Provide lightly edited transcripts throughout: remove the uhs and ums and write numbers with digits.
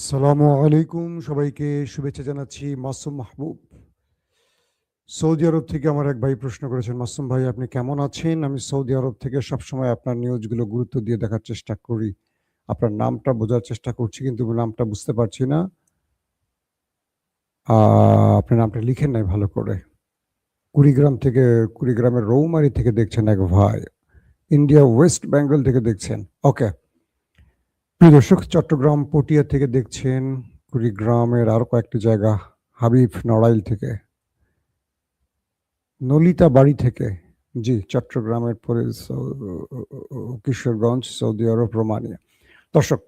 আসসালামু আলাইকুম, সবাইকে শুভেচ্ছা জানাচ্ছি। মাসুম মাহবুব সৌদি আরব থেকে আমার এক ভাই প্রশ্ন করেছেন, মাসুম ভাই আপনি কেমন আছেন? আমি সৌদি আরব থেকে সবসময় আপনার নিউজগুলো গুরুত্ব দিয়ে দেখার চেষ্টা করি। আপনার নামটা বোঝার চেষ্টা করছি কিন্তু নামটা বুঝতে পারছি না। আপনার নামটা লিখেন নাই ভালো করে। কুড়িগ্রামের রৌমারী থেকে দেখছেন এক ভাই। ইন্ডিয়া ওয়েস্ট বেঙ্গল থেকে দেখছেন। ওকে, প্রিয় দর্শক, চট্টগ্রাম পটিয়া থেকে দেখছেন, কুড়িগ্রামের আরো কয়েকটি জায়গা, হাবিব নড়াইল থেকে, নলিতা বাড়ি থেকে, জি চট্টগ্রামের পরে কিশোরগঞ্জ, সৌদি আরব, রোমানিয়া। দর্শক,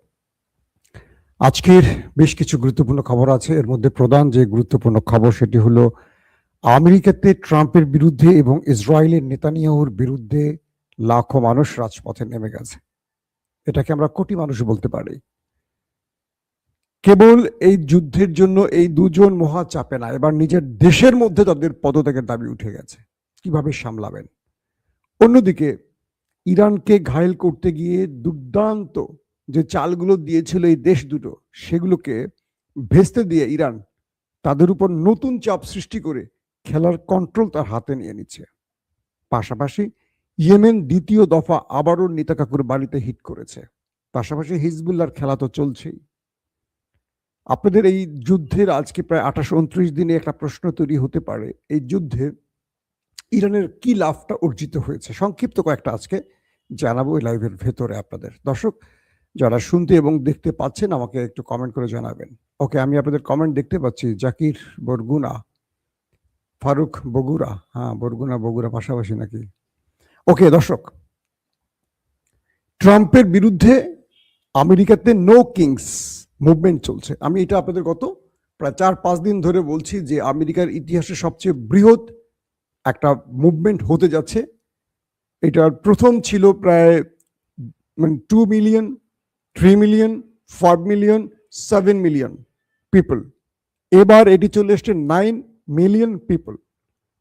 আজকের বেশ কিছু গুরুত্বপূর্ণ খবর আছে। এর মধ্যে প্রধান যে গুরুত্বপূর্ণ খবর সেটি হলো আমেরিকাতে ট্রাম্পের বিরুদ্ধে এবং ইসরায়েলের নেতানিয়াহুর বিরুদ্ধে লাখো মানুষ রাজপথে নেমে গেছে। এটাকে আমরা কোটি মানুষ বলতে পারি। কেবল এই যুদ্ধের জন্য এই দুজন মহা চাপে না, এবার নিজের দেশের মধ্যে তাদের পদত্যাগের দাবি উঠে গেছে। কিভাবে সামলাবেন? অন্যদিকে ইরানকে ঘায়েল করতে গিয়ে দুর্দান্ত যে চালগুলো দিয়েছিল এই দেশ দুটো, সেগুলোকে ভেস্তে দিয়ে ইরান তাদের উপর নতুন চাপ সৃষ্টি করে খেলার কন্ট্রোল তার হাতে নিয়ে নিচ্ছে। পাশাপাশি ইয়েমেন দ্বিতীয় দফা আবারও নেতাকাকুর বাড়িতে হিট করেছে। পাশাপাশি হিজবুল্লাহর খেলা তো চলছেই। আপনাদের এই যুদ্ধের আজকে প্রায় 28-29 দিনে একটা প্রশ্ন তৈরি হতে পারে, এই যুদ্ধে ইরানের কি লাভটা অর্জিত হয়েছে। সংক্ষিপ্ত কয়েকটা আজকে জানাবো এই লাইভের ভেতরে আপনাদের। দর্শক যারা শুনতে এবং দেখতে পাচ্ছেন আমাকে একটু কমেন্ট করে জানাবেন। ওকে, আমি আপনাদের কমেন্ট দেখতে পাচ্ছি। জাকির বরগুনা, ফারুক বগুড়া, হ্যাঁ বরগুনা বগুড়া পাশাপাশি নাকি? ওকে দর্শক, ট্রাম্পের বিরুদ্ধে আমেরিকাতে নো কিংস মুভমেন্ট চলছে। আমি এটা আপনাদের গত প্রায় 4-5 দিন ধরে বলছি যে আমেরিকার ইতিহাসে সবচেয়ে বৃহৎ একটা মুভমেন্ট হতে যাচ্ছে। এটার প্রথম ছিল প্রায় 2 million, 3 million, 5 million, 7 million people. এবার এটি চলে এসছে 9 মিলিয়ন পিপল,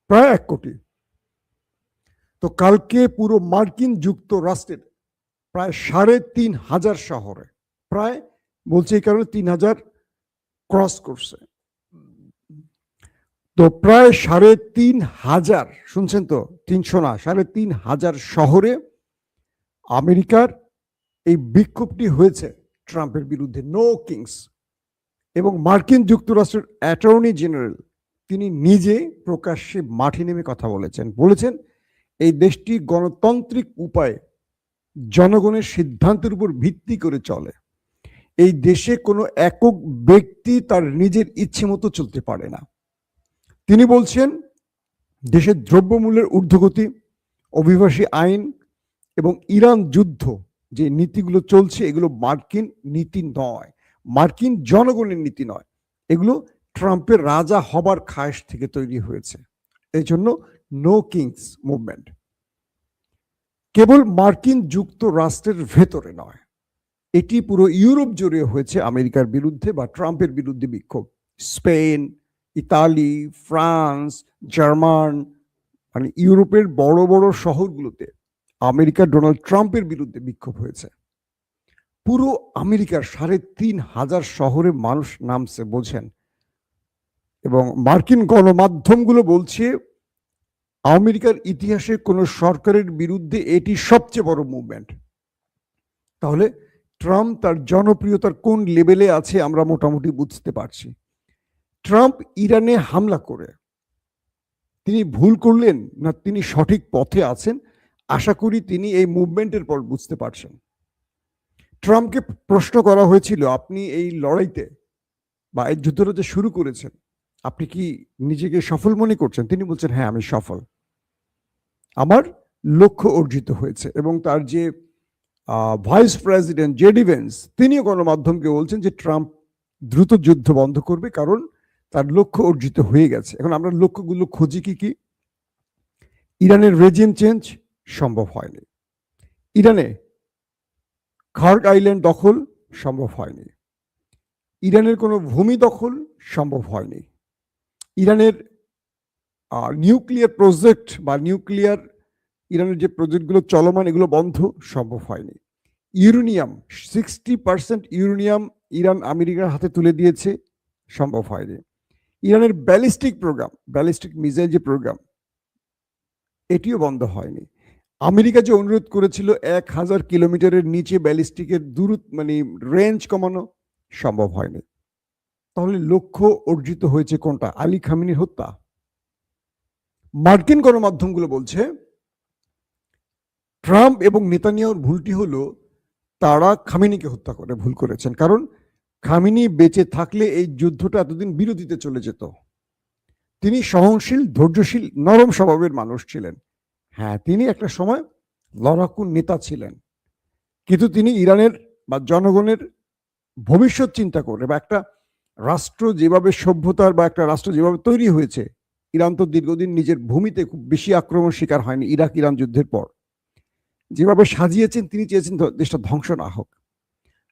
প্রায় 1 কোটি। তো কালকে পুরো মার্কিন যুক্তরাষ্ট্রের প্রায় 3,500 শহরে, প্রায় বলছে এই কারণে 3,000 ক্রস করছে, তো প্রায় 3,500, শুনছেন তো, 300 না, 3,500 শহরে আমেরিকার এই বিক্ষোভটি হয়েছে ট্রাম্পের বিরুদ্ধে, নো কিংস। এবং মার্কিন যুক্তরাষ্ট্রের অ্যাটর্নি জেনারেল তিনি নিজে প্রকাশ্যে মাঠে নেমে কথা বলেছেন এই দেশটি গণতান্ত্রিক উপায়ে জনগণের সিদ্ধান্তের উপর ভিত্তি করে চলে। এই দেশে কোনো একক ব্যক্তি তার নিজের ইচ্ছে মতো চলতে পারে না। তিনি বলছেন দেশের দ্রব্যমূল্যের ঊর্ধ্বগতি, অভিবাসী আইন এবং ইরান যুদ্ধ যে নীতিগুলো চলছে এগুলো মার্কিন নীতি নয়, মার্কিন জনগণের নীতি নয়, এগুলো ট্রাম্পের রাজা হবার খায়েশ থেকে তৈরি হয়েছে। এই জন্য নো কিংস মুভমেন্ট। কেবল মার্কিন যুক্তরাষ্ট্রের ভেতরে নয়, এটি পুরো ইউরোপ জুড়ে হয়েছে আমেরিকার বিরুদ্ধে বা ট্রাম্পের বিরুদ্ধে বিক্ষোভ। স্পেন, ইতালি, ফ্রান্স, জার্মান, মানে ইউরোপের বড় বড় শহরগুলোতে আমেরিকার ডোনাল্ড ট্রাম্পের বিরুদ্ধে বিক্ষোভ হয়েছে। পুরো আমেরিকার 3,500 শহরে মানুষ নামছে, বোঝেন। এবং মার্কিন গণমাধ্যমগুলো বলছে আমেরিকার ইতিহাসে কোন সরকারের বিরুদ্ধে এটি সবচেয়ে বড় মুভমেন্ট। তাহলে ট্রাম্প তার জনপ্রিয়তার কোন লেভেলে আছে আমরা মোটামুটি বুঝতে পারছি। ট্রাম্প ইরানে হামলা করে তিনি ভুল করলেন না তিনি সঠিক পথে আছেন, আশা করি তিনি এই মুভমেন্টের পর বুঝতে পারছেন। ট্রাম্পকে প্রশ্ন করা হয়েছিল, আপনি এই লড়াইতে বা এই যুদ্ধটা যে শুরু করেছেন আপনি কি নিজেকে সফল মনে করছেন? তিনি বলছেন হ্যাঁ আমি সফল, আমার লক্ষ্য অর্জিত হয়েছে। এবং তার যে ভাইস প্রেসিডেন্ট জেডি ভেন্স তিনিও গণমাধ্যমকে বলছেন যে ট্রাম্প দ্রুত যুদ্ধ বন্ধ করবে কারণ তার লক্ষ্য অর্জিত হয়ে গেছে। এখন আমরা লক্ষ্যগুলো খুঁজি কি? ইরানের রেজিম চেঞ্জ সম্ভব হয়নি, ইরানে খার্গ আইল্যান্ড দখল সম্ভব হয়নি, ইরানের কোনো ভূমি দখল সম্ভব হয়নি, ইরানের নিউক্লিয়ার প্রজেক্ট বা ইরানের যে প্রজেক্টগুলো চলমান এগুলো বন্ধ সম্ভব হয়নি। ইউরেনিয়াম 60% ইউরেনিয়াম ইরান আমেরিকার হাতে তুলে দিয়েছে, সম্ভব হয়নি। ইরানের ব্যালিস্টিক মিসাইল যে প্রোগ্রাম, এটিও বন্ধ হয়নি। আমেরিকা যে অনুরোধ করেছিল 1000 কিলোমিটারের নিচে ব্যালিস্টিকের দূরত্ব মানে রেঞ্জ কমানো, সম্ভব হয়নি। তাহলে লক্ষ্য অর্জিত হয়েছে কোনটা? আলী খামেনির হত্যা। মার্কিন গণমাধ্যমগুলো বলছে ট্রাম্প এবং নেতানিয়াহুর ভুলটি হলো তারা খামেনিকে হত্যা করে ভুল করেছেন, কারণ খামেনি বেঁচে থাকলে এই যুদ্ধটা এতদিন বিরতিতে চলে যেত। তিনি সহনশীল, ধৈর্যশীল, নরম স্বভাবের মানুষ ছিলেন। হ্যাঁ, তিনি একটা সময় লড়াকু নেতা ছিলেন, কিন্তু তিনি ইরানের বা জনগণের ভবিষ্যৎ চিন্তা করে, বা একটা রাষ্ট্র যেভাবে সভ্যতার বা একটা রাষ্ট্র যেভাবে তৈরি হয়েছে, ইরান তো দীর্ঘদিন নিজের ভূমিতে খুব বেশি আক্রমণ শিকার হয়নি ইরাক ইরান যুদ্ধের পর। যেভাবে সাজিয়েছেন, তিনি চেয়েছেন দেশটা ধ্বংস না হোক,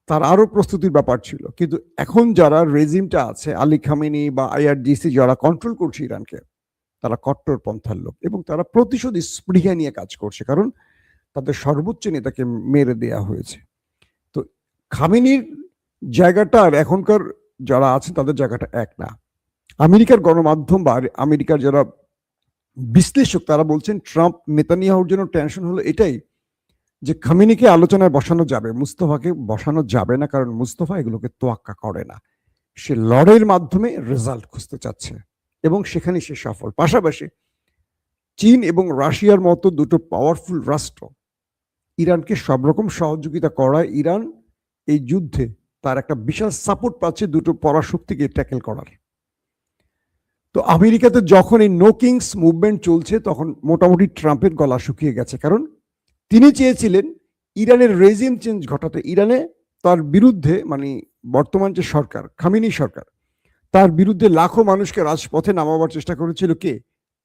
তার আরো প্রস্তুতির ব্যাপার ছিল। কিন্তু এখন যারা রেজিমটা আছে, আলী খামেনি বা আইআরজিসি যারা কন্ট্রোল করছে ইরানকে, তারা কট্টরপন্থার লোক এবং তারা প্রতিশোধ স্পৃহা নিয়ে কাজ করছে, কারণ তাদের সর্বোচ্চ নেতাকে মেরে দেয়া হয়েছে। তো খামেনির জায়গাটা আর এখনকার যারা আছেন তাদের জায়গাটা এক না। আমেরিকার গণমাধ্যম বা আমেরিকার যারা বিশ্লেষক তারা বলছেন ট্রাম্প নেতানিয়াহুর জন্য টেনশন হলো এটাই যে খামেনিকে আলোচনায় বসানো যাবে, মুস্তফাকে বসানো যাবে না, কারণ মুস্তফা এগুলোকে তোয়াক্কা করে না। সে লড়াইয়ের মাধ্যমে রেজাল্ট খুঁজতে চাচ্ছে এবং সেখানে সে সফল। পাশাপাশি চীন এবং রাশিয়ার মতো দুটো পাওয়ারফুল রাষ্ট্র ইরানকে সব রকম সহযোগিতা করায় ইরান এই যুদ্ধে তার একটা বিশাল সাপোর্ট পাচ্ছে দুটো পরাশক্তিকে ট্যাকেল করার। তো আমেরিকাতে যখন এই নো কিংস মুভমেন্ট চলছে, তখন মোটামুটি ট্রাম্পের গলা শুকিয়ে গেছে, কারণ তিনি চেয়েছিলেন ইরানের রেজিম চেঞ্জ ঘটাতে। ইরানে তার বিরুদ্ধে মানে বর্তমান যে সরকার, খামেনি সরকার, তার বিরুদ্ধে লাখো মানুষকে রাজপথে নামাবার চেষ্টা করেছিল কে?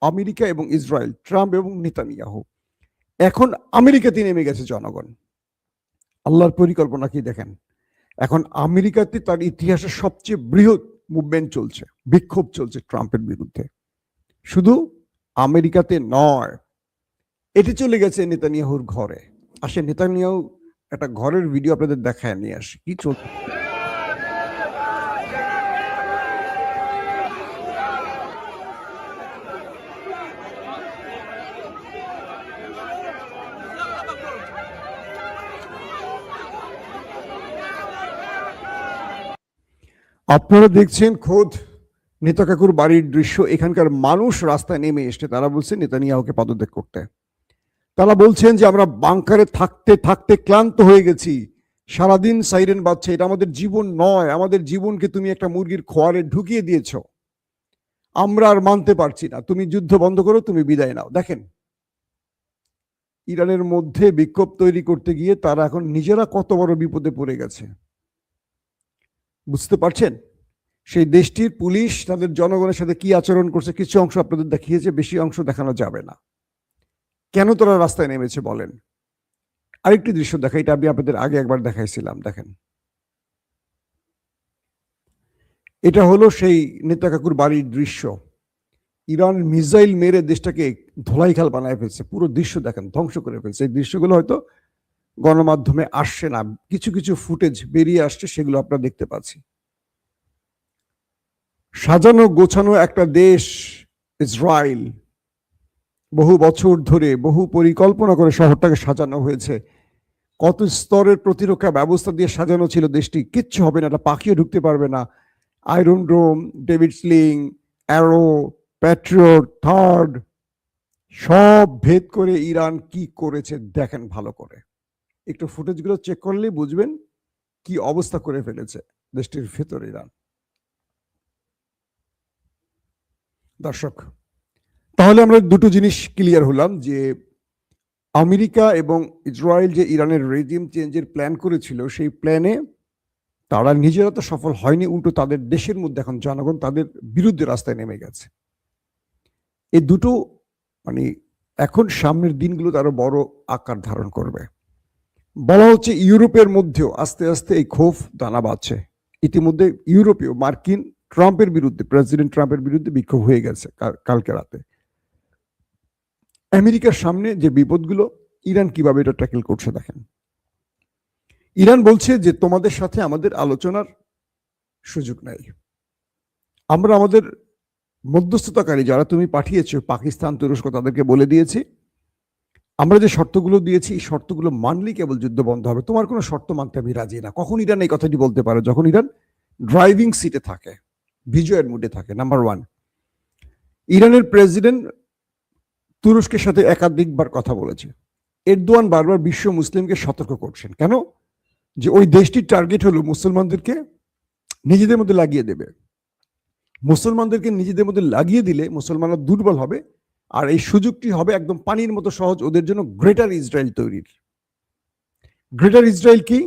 আমেরিকা এবং ইসরায়েল, ট্রাম্প এবং নেতানিয়াহু। এখন আমেরিকাতে নেমে গেছে জনগণ। আল্লাহর পরিকল্পনা কি দেখেন, এখন আমেরিকাতে তার ইতিহাসের সবচেয়ে বৃহৎ মুভমেন্ট চলছে, বিক্ষোভ চলছে ট্রাম্পের বিরুদ্ধে। শুধু আমেরিকাতে নয়, এটি চলে গেছে নেতানিয়াহুর ঘরে। আসে নেতানিয়াহু একটা ঘরের ভিডিও আপনাদের দেখায় নিয়ে আসি কি চলছে। আপনারা দেখছেন খোদ নেতা কাকুর বাড়ির দৃশ্য। এখানকার মানুষ রাস্তায় নেমে এসছে, তারা বলছে নেতানিয়াহুকে পদত্যাগ করতে। তারা বলছেন যে আমরা বাংকারে থাকতে থাকতে ক্লান্ত হয়ে গেছি, সারাদিন সাইরেন বাজছে, এটা আমাদের জীবন নয়, আমাদের জীবনকে তুমি একটা মুরগির খোয়ারে ঢুকিয়ে দিয়েছ, আমরা আর মানতে পারছি না, তুমি যুদ্ধ বন্ধ করো, তুমি বিদায় নাও। দেখেন ইরানের মধ্যে বিক্ষোভ তৈরি করতে গিয়ে তারা এখন নিজেরা কত বড় বিপদে পড়ে গেছে, বুঝতে পারছেন? সেই দেশটির পুলিশ তাদের জনগণের সাথে কি আচরণ করছে, কিছু অংশ আপনাদের দেখিয়েছে, বেশি অংশ দেখানো যাবে না। কেন তারা রাস্তায় নেমেছে বলেন? আরেকটি দৃশ্য দেখা, এটা আমি আপনাদের আগে একবার দেখাইছিলাম, দেখেন। এটা হলো সেই নেতা কাকুর বাড়ির দৃশ্য। ইরান মিসাইল মেরে দেশটাকে ধোলাইখাল বানায় ফেলছে, পুরো দৃশ্য দেখেন, ধ্বংস করে ফেলছে। এই দৃশ্যগুলো হয়তো গণমাধ্যমে আসছে না, কিছু কিছু ফুটেজ বেরিয়ে আসছে, সেগুলো আপনারা দেখতে পাচ্ছি। সাজানো গোছানো একটা দেশ ইসরায়েল, বহু বছর ধরে বহু পরিকল্পনা করে শহরটাকে সাজানো হয়েছে, কত স্তরের প্রতিরক্ষা ব্যবস্থা দিয়ে সাজানো ছিল দেশটি। কিচ্ছু হবে না, একটা পাখিও ঢুকতে পারবে না। Iron Dome, David Sling, Arrow, Patriot, THAAD, সব ভেদ করে ইরান কি করেছে দেখেন ভালো করে। একটু ফুটেজগুলো চেক করলেই বুঝবেন কি অবস্থা করে ফেলেছে দেশটির ভেতর ইরান। দর্শক, তাহলে আমরা দুটো জিনিস ক্লিয়ার হলাম, যে আমেরিকা এবং ইসরায়েল যে ইরানের রেজিম চেঞ্জের প্ল্যান করেছিল, সেই প্ল্যানে তারা নিজেরা তো সফল হয়নি, উল্টো তাদের দেশের মধ্যে এখন জনগণ তাদের বিরুদ্ধে রাস্তায় নেমে গেছে। এই দুটো মানে এখন সামনের দিনগুলো আরো বড় আকার ধারণ করবে। বলা হচ্ছে ইউরোপের মধ্যেও আস্তে আস্তে এই ক্ষোভ দানা বাঁধছে। ইতিমধ্যে ইউরোপীয় মার্কিন ট্রাম্পের বিরুদ্ধে, প্রেসিডেন্ট ট্রাম্পের বিরুদ্ধে বিক্ষোভ হয়ে গেছে কালকে রাতে। আমেরিকার সামনে যে বিপদগুলো, ইরান কিভাবে এটা ট্যাকেল করছে দেখেন। ইরান বলছে যে তোমাদের সাথে আমাদের আলোচনার সুযোগ নাই। আমরা আমাদের মধ্যস্থতাকারী যারা তুমি পাঠিয়েছো, পাকিস্তান, তুরস্ক, তাদেরকে বলে দিয়েছি আমরা যে শর্তগুলো দিয়েছি এই শর্তগুলো মানলেই কেবল যুদ্ধ বন্ধ হবে। তোমার কোনো শর্ত মানতে আমি রাজি না। কখন ইরান এই কথাটি বলতে পারে? যখন ইরান ড্রাইভিং সিটে থাকে, বিজয়ের মুডে থাকে। নাম্বার ওয়ান, ইরানের প্রেসিডেন্ট তুরস্কের সাথে একাধিকবার কথা বলেছে। এরদোয়ান বারবার বিশ্ব মুসলিমকে সতর্ক করছেন। কেন? যে ওই দেশটির টার্গেট হলো মুসলমানদেরকে নিজেদের মধ্যে লাগিয়ে দেবে। মুসলমানদেরকে নিজেদের মধ্যে লাগিয়ে দিলে মুসলমানরা দুর্বল হবে, আর এই সুযোগটি হবে একদম পানির মতো সহজ ওদের জন্য গ্রেটার ইসরায়েল তৈরির। গ্রেটার ইসরায়েল কি?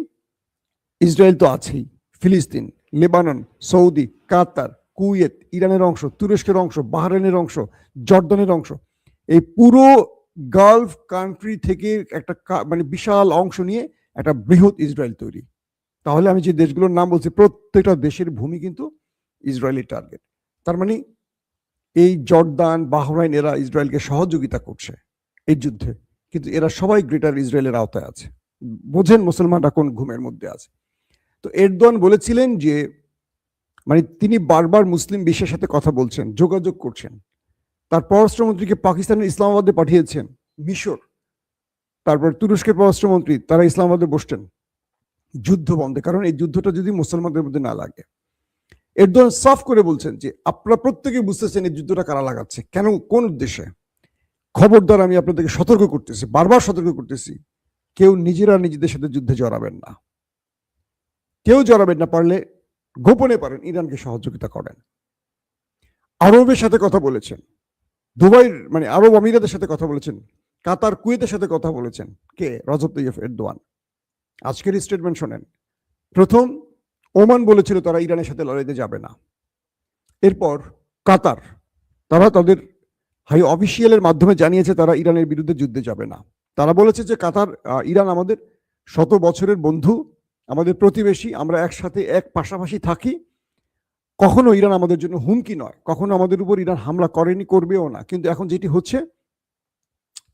ইসরায়েল তো আছেই, ফিলিস্তিন, লেবানন, সৌদি, কাতার, কুয়েত, ইরানের অংশ, তুরস্কের অংশ, বাহরাইনের অংশ, জর্দানের অংশ, এই পুরো গালফ কান্ট্রি থেকে একটা মানে বিশাল অংশ নিয়ে একটা বৃহৎ ইসরায়েল তৈরি। তাহলে আমি যে দেশগুলোর নাম বলছি প্রত্যেকটা দেশের ভূমি কিন্তু ইসরায়েলের টার্গেট। তার মানে এই জর্দান, বাহরাইন এরা ইসরায়েলকে সহযোগিতা করছে এই যুদ্ধে, কিন্তু এরা সবাই গ্রেটার ইসরায়েলের আওতায় আছে। বোঝেন মুসলমানরা কোন ঘুমের মধ্যে আছে। তো এরদোয়ান বলেছিলেন যে মানে তিনি বারবার মুসলিম বিশ্বের সাথে কথা বলছেন, যোগাযোগ করছেন। তার পররাষ্ট্রমন্ত্রীকে পাকিস্তানের ইসলামাবাদে পাঠিয়েছেন, মিশর, তারপর তুরস্কের পররাষ্ট্রমন্ত্রী, তারা ইসলামাবাদে বসছেন যুদ্ধ বন্ধে, কারণ এই যুদ্ধটা যদি মুসলমানদের মধ্যে না লাগে। এরদোয়ান সাফ করে বলছেন যে আপনারা প্রত্যেকে বুঝতেছেন এই যুদ্ধটা কারা লাগাচ্ছে, কেন, কোন উদ্দেশ্যে। খবরদার, আমি আপনাদেরকে সতর্ক করতেছি, বারবার সতর্ক করতেছি, কেউ নিজেরা নিজেদের সাথে যুদ্ধে জড়াবেন না। কেউ জড়াবেন না, পারলে গোপনে পারেন ইরানকে সহযোগিতা করেন। আরবের সাথে কথা বলেছেন, দুবাইয়ের মানে আরব আমিরাতের সাথে কথা বলেছেন, কাতার, কুয়েতের সাথে কথা বলেছেন। কে? রজব তাইয়্যিব এরদোয়ান। আজকের স্টেটমেন্ট শোনেন। প্রথম, ওমান বলেছিল তারা ইরানের সাথে লড়াইতে যাবে না। এরপর কাতার, তারা তাদের হাই অফিসিয়ালের মাধ্যমে জানিয়েছে তারা ইরানের বিরুদ্ধে যুদ্ধে যাবে না। তারা বলেছে যে কাতার, ইরান আমাদের শত বছরের বন্ধু, আমাদের প্রতিবেশী, আমরা একসাথে এক পাশাপাশি থাকি, কখনো ইরান আমাদের জন্য হুমকি নয়, কখনো আমাদের উপর ইরান হামলা করেনি, করবেও না। কিন্তু এখন যেটি হচ্ছে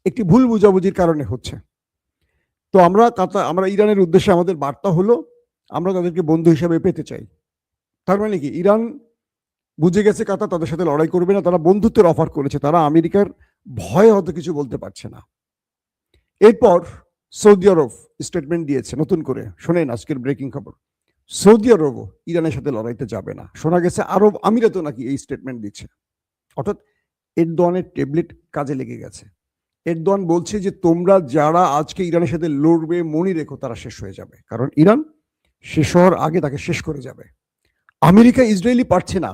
একটি ভুল বুঝাবুঝির কারণে হচ্ছে। তো আমরা ইরানের উদ্দেশ্যে আমাদের বার্তা হলো আমরা তাদেরকে বন্ধু হিসেবে পেতে চাই। তার মানে কি, ইরান বুঝে গেছে কাতার তাদের সাথে লড়াই করবে না, তারা বন্ধুত্বের অফার করেছে, তারা আমেরিকার ভয়ে হয়তো কিছু বলতে পারছে না। এরপর সৌদি আরব স্টেটমেন্ট দিয়েছে নতুন করে, শোনেন আজকের ব্রেকিং খবর। সৌদি আরবও ইরানের সাথে লড়াইতে যাবে না। শোনা গেছে আরব আমিরাতও নাকি এই স্টেটমেন্ট দিচ্ছে। অর্থাৎ এরদোয়ানের ট্যাবলেট কাজে লেগে গেছে। এরদোয়ান বলছে যে তোমরা যারা আজকে ইরানের সাথে লড়বে মনে রেখো তারা শেষ হয়ে যাবে, কারণ ইরান শেষ হওয়ার আগে তাকে শেষ করে যাবে। আমেরিকা ইসরায়েলি পারছে না,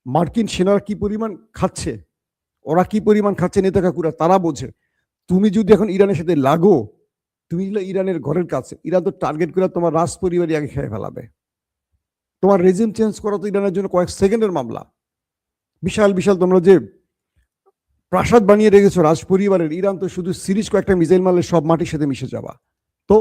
মার্কিন সেনারা কি পরিমাণ খাচ্ছে, ওরা কি পরিমাণ খাচ্ছে নেতা কাকুরা তারা বোঝে। তুমি যদি এখন ইরানের সাথে লাগো, তুমি ইরানের ঘরের কাছে, ইরান তো টার্গেট করে তোমার রাজ পরিবারই আগে খেয়ে ফেলাবে। তোমার রেজিম চেঞ্জ করা তো ইরানের জন্য কয়েক সেকেন্ডের মামলা। বিশাল বিশাল তোমরা যে প্রাসাদ বানিয়ে রেখেছো রাজ পরিবারের, ইরান তো শুধু সিরিজ কয়েকটা মিসাইল মারলে সব মাটির সাথে মিশে যাবা। তো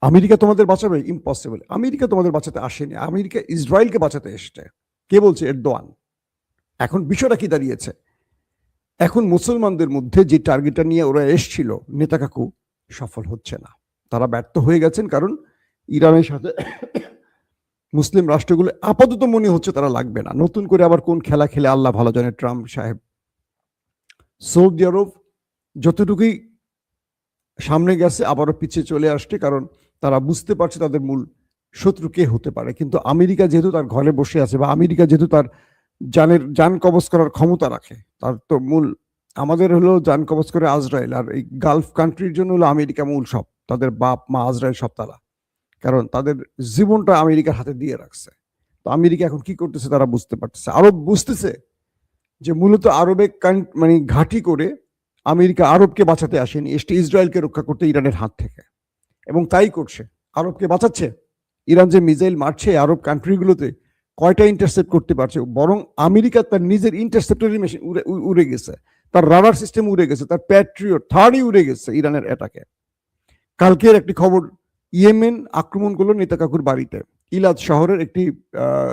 আমেরিকা তোমাদের বাঁচাবে? ইম্পসিবল। আমেরিকা তোমাদের বাঁচাতে আসেনি, আমেরিকা ইসরায়েলকে বাঁচাতে এসছে। কে বলছে? এরদোয়ান। এখন বিষয়টা কি দাঁড়িয়েছে? এখন মুসলমানদের মধ্যে যে টার্গেটটা নিয়ে ওরা এসছিল নেতা কাকু, সফল হচ্ছে না, তারা ব্যর্থ হয়ে গেছেন। কারণ ইরানের সাথে মুসলিম রাষ্ট্রগুলো আপাতত মনে হচ্ছে তারা লাগবে না। নতুন করে আবার কোন খেলা খেলে আল্লাহ ভালো জানে ট্রাম্প সাহেব। সৌদি আরব যতটুকুই সামনে গেছে আবারও পিছিয়ে চলে আসছে, কারণ তারা বুঝতে পারছে তাদের মূল শত্রু কে হতে পারে। কিন্তু আমেরিকা যেহেতু তার ঘরে বসে আছে, বা আমেরিকা যেহেতু তার জান কবজ করার ক্ষমতা রাখে, তার তো মূল, আমাদের হলো জান কবজ করে আজরায়েল, আর এই গালফ কান্ট্রির জন্য হলো আমেরিকা মূল সব, তাদের বাপ মা আজরায়েল সব তারা, কারণ তাদের জীবনটা আমেরিকার হাতে দিয়ে রাখছে। তো আমেরিকা এখন কি করতেছে তারা বুঝতে পারতেছে। আরব বুঝতেছে যে মূলত আরবে মানে ঘাঁটি করে আমেরিকা আরবকে বাঁচাতে আসেনি, এসটি ইসরায়েলকে রক্ষা করতে ইরানের হাত থেকে, এবং তাই করছে, আরবকে বাঁচাচ্ছে। ইরান যে মিসাইল মারছে আরব কান্ট্রিগুলোতে, কয়টা ইন্টারসেপ্ট করতে পারছে, বরং আমেরিকা তার নিজের ইন্টারসেপ্টরি মেশিন উড়ে গেছে, তার রাডার সিস্টেম উড়ে গেছে, তার প্যাট্রিয়ট থার্ডই উড়ে গেছে ইরানের অ্যাটাকে। কালকের একটি খবর, ইয়েমেন আক্রমণ করলো নেতা কাকুর বাড়িতে, ইলাদ শহরের একটি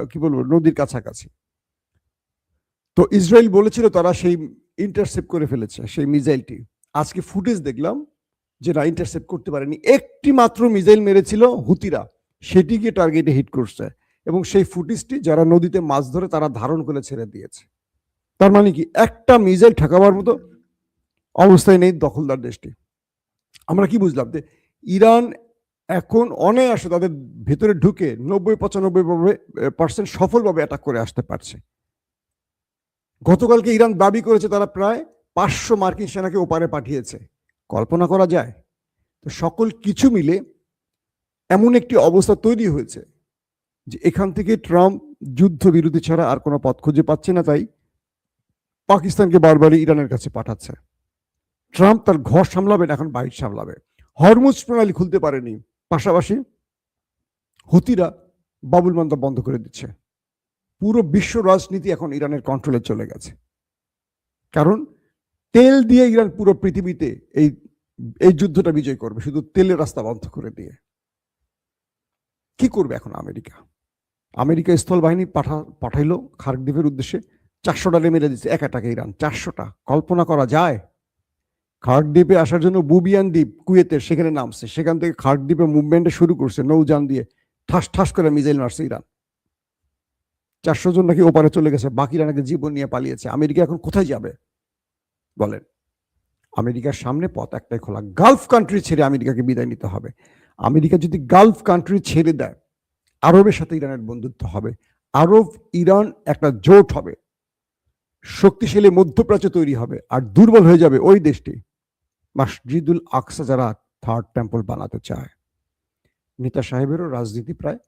কি বলবো নদীর কাছাকাছি। তো ইসরায়েল বলেছিল তারা সেই ইন্টারসেপ্ট করে ফেলেছে সেই মিসাইলটি। আজকে ফুটেজ দেখলাম যে না, ইন্টারসেপ্ট করতে পারেনি। একটি মাত্র মিসাইল মেরেছিল হুতিরা, সেটিকে টার্গেটে হিট করছে, এবং সেই ফুটেজটি যারা নদীতে মাছ ধরে তারা ধারণ করে ছেড়ে দিয়েছে। তার মানে কি, একটা মিসাইল ঠেকাবার মতো অবস্থায় নেই দখলদার দেশটি। আমরা কি বুঝলাম, যে ইরান এখন অনায়াসে তাদের ভেতরে ঢুকে 90-95% সফলভাবে অ্যাটাক করে আসতে পারছে। গতকালকে ইরান দাবি করেছে তারা প্রায় 500 মার্কিন সেনাকে ওপারে পাঠিয়েছে। কল্পনা করা যায়? তো সকল কিছু মিলে এমন একটি অবস্থা তৈরি হয়েছে যে এখান থেকে ট্রাম্প যুদ্ধ বিরতি ছাড়া আর কোনো পথ খুঁজে পাচ্ছে না, তাই পাকিস্তানকে বারবারই ইরানের কাছে পাঠাচ্ছে। ট্রাম্প তার ঘর সামলাবেন, এখন বাইর সামলাবে। হরমুজ প্রণালী খুলতে পারেনি, পাশাপাশি হুতিরা বাবুল মান্দা বন্ধ করে দিচ্ছে। পুরো বিশ্ব রাজনীতি এখন ইরানের কন্ট্রোলে চলে গেছে, কারণ তেল দিয়ে ইরান পুরো পৃথিবীতে এই এই যুদ্ধটা বিজয় করবে, শুধু তেলের রাস্তা বন্ধ করে দিয়ে। কি করবে এখন আমেরিকা? আমেরিকা স্থল বাহিনী পাঠাইলো খার্কদ্বীপের উদ্দেশ্যে, 400টা মেরে দিচ্ছে এক এটাকে ইরান। 400টা, কল্পনা করা যায়? খার্কদ্বীপে আসার জন্য বুবিয়ান দ্বীপ কুয়েতের সেখানে নামছে, সেখান থেকে খার্কদ্বীপে মুভমেন্টে শুরু করছে নৌযান দিয়ে, ঠাস ঠাস করে মিসাইল মারছে ইরান। 400 জন নাকি ওপারে চলে গেছে, বাকিরা নাকি জীবন নিয়ে পালিয়েছে। আমেরিকা এখন কোথায় যাবে বলেন? আমেরিকার সামনে পথ একটাই খোলা, গালফ কান্ট্রি ছেড়ে আমেরিকাকে বিদায় নিতে হবে। আমেরিকা যদি গালফ কান্ট্রি ছেড়ে দেয়, আরবের সাথে ইরানের বন্ধুত্ব হবে, আরব ইরান একটা জোট হবে, শক্তিশালী মধ্যপ্রাচ্য তৈরি হবে, আর দুর্বল হয়ে যাবে ওই দেশটি মসজিদুল আকসা যারা থার্ড টেম্পল বানাতে চায়। নেতা সাহেবেরও রাজনীতি প্রায়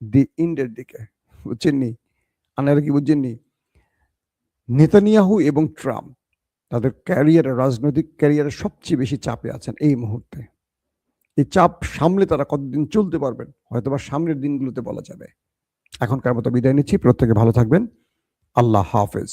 দি ইন্ডের দিকে, বুঝছেননি? আনারা কি বুঝছেননি? নেতানিয়াহু এবং ট্রাম্প তাদের ক্যারিয়ারে, রাজনৈতিক ক্যারিয়ারে সবচেয়ে বেশি চাপে আছেন এই মুহূর্তে। এই চাপ সামলে তারা কতদিন চলতে পারবেন হয়তোবা সামনের দিনগুলোতে বলা যাবে। এখনকার মতো বিদায় নিচ্ছি, প্রত্যেকে ভালো থাকবেন। আল্লাহ হাফেজ।